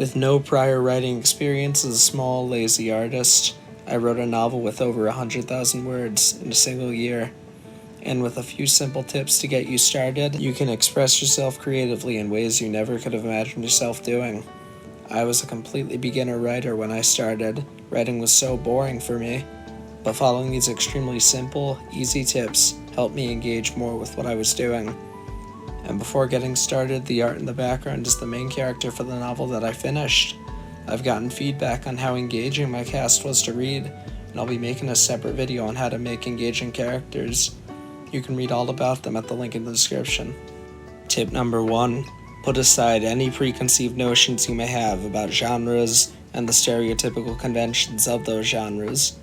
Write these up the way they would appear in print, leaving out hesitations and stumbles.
With no prior writing experience as a small, lazy artist, I wrote a novel with over 100,000 words in a single year. And with a few simple tips to get you started, you can express yourself creatively in ways you never could have imagined yourself doing. I was a completely beginner writer when I started. Writing was so boring for me. But following these extremely simple, easy tips helped me engage more with what I was doing. And before getting started, the art in the background is the main character for the novel that I finished. I've gotten feedback on how engaging my cast was to read, and I'll be making a separate video on how to make engaging characters. You can read all about them at the link in the description. Tip number 1. Put aside any preconceived notions you may have about genres and the stereotypical conventions of those genres.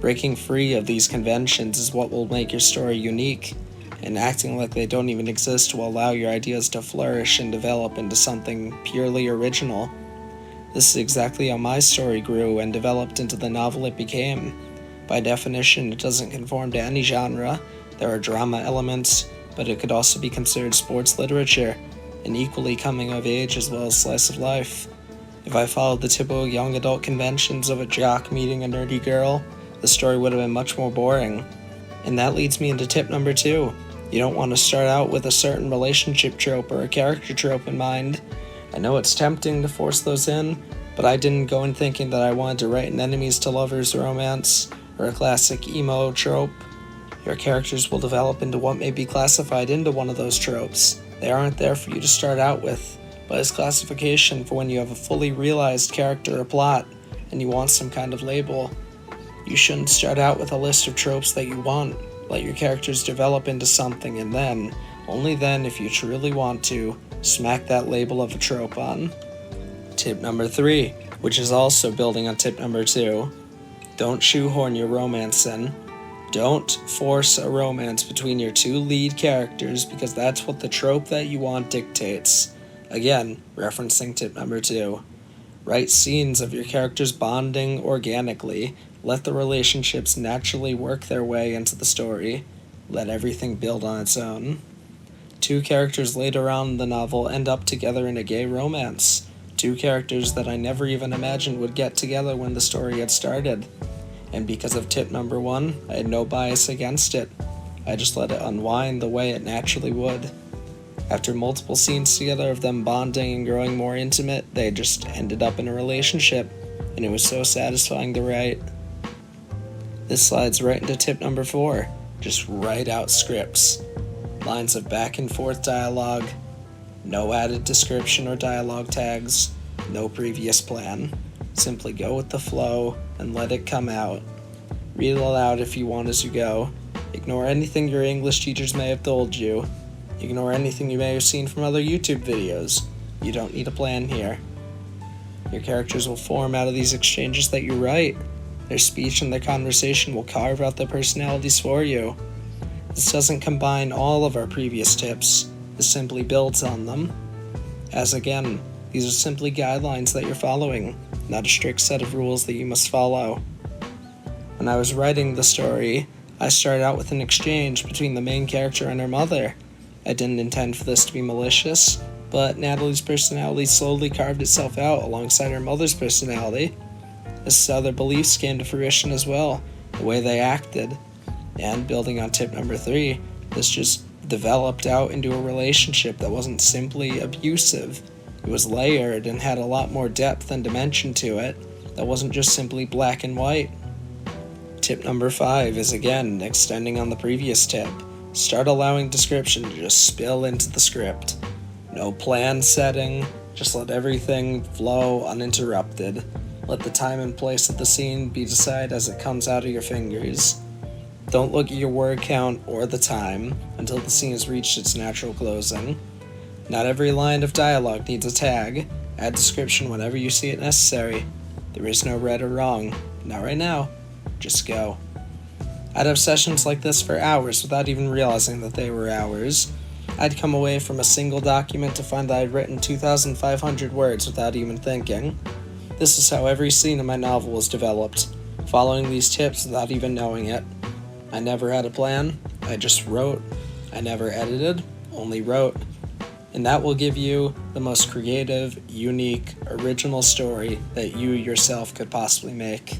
Breaking free of these conventions is what will make your story unique, and acting like they don't even exist will allow your ideas to flourish and develop into something purely original. This is exactly how my story grew and developed into the novel it became. By definition, it doesn't conform to any genre. There are drama elements, but it could also be considered sports literature, and equally coming of age as well as slice of life. If I followed the typical young adult conventions of a jock meeting a nerdy girl, the story would have been much more boring. And that leads me into tip number 2. You don't want to start out with a certain relationship trope or a character trope in mind. I know it's tempting to force those in, but I didn't go in thinking that I wanted to write an enemies to lovers romance or a classic emo trope. Your characters will develop into what may be classified into one of those tropes. They aren't there for you to start out with, but as classification for when you have a fully realized character or plot and you want some kind of label. You shouldn't start out with a list of tropes that you want. Let your characters develop into something, and then, only then if you truly want to, smack that label of a trope on. Tip number 3, which is also building on tip number 2. Don't shoehorn your romance in. Don't force a romance between your two lead characters because that's what the trope that you want dictates. Again, referencing tip number 2. Write scenes of your characters bonding organically. Let the relationships naturally work their way into the story. Let everything build on its own. 2 characters later on in the novel end up together in a gay romance. 2 characters that I never even imagined would get together when the story had started. And because of tip number 1, I had no bias against it. I just let it unwind the way it naturally would. After multiple scenes together of them bonding and growing more intimate, they just ended up in a relationship, and it was so satisfying to write. This slides right into tip number 4. Just write out scripts. Lines of back and forth dialogue. No added description or dialogue tags. No previous plan. Simply go with the flow and let it come out. Read aloud if you want as you go. Ignore anything your English teachers may have told you. Ignore anything you may have seen from other YouTube videos. You don't need a plan here. Your characters will form out of these exchanges that you write. Their speech and their conversation will carve out their personalities for you. This doesn't combine all of our previous tips. This simply builds on them. As again, these are simply guidelines that you're following, not a strict set of rules that you must follow. When I was writing the story, I started out with an exchange between the main character and her mother. I didn't intend for this to be malicious, but Natalie's personality slowly carved itself out alongside her mother's personality. This is how their beliefs came to fruition as well, the way they acted. And building on tip number 3, this just developed out into a relationship that wasn't simply abusive. It was layered and had a lot more depth and dimension to it that wasn't just simply black and white. Tip number 5 is again extending on the previous tip. Start allowing description to just spill into the script. No plan setting, just let everything flow uninterrupted. Let the time and place of the scene be decided as it comes out of your fingers. Don't look at your word count or the time until the scene has reached its natural closing. Not every line of dialogue needs a tag. Add description whenever you see it necessary. There is no right or wrong. Not right now. Just go. I'd have sessions like this for hours without even realizing that they were hours. I'd come away from a single document to find that I'd written 2,500 words without even thinking. This is how every scene in my novel was developed, following these tips without even knowing it. I never had a plan, I just wrote. I never edited, only wrote. And that will give you the most creative, unique, original story that you yourself could possibly make.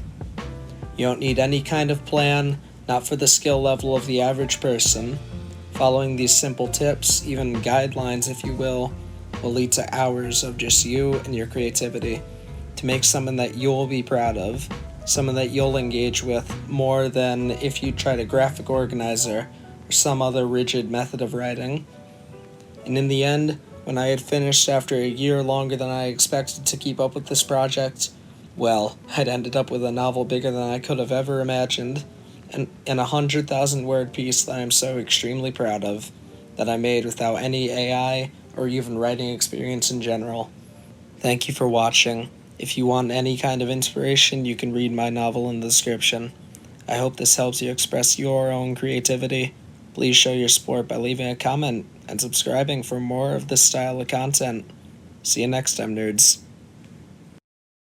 You don't need any kind of plan, not for the skill level of the average person. Following these simple tips, even guidelines if you will lead to hours of just you and your creativity to make something that you'll be proud of, something that you'll engage with more than if you tried a graphic organizer or some other rigid method of writing. And in the end, when I had finished after a year longer than I expected to keep up with this project, well, I'd ended up with a novel bigger than I could have ever imagined, and a 100,000-word piece that I'm so extremely proud of, that I made without any AI or even writing experience in general. Thank you for watching. If you want any kind of inspiration, you can read my novel in the description. I hope this helps you express your own creativity. Please show your support by leaving a comment and subscribing for more of this style of content. See you next time, nerds.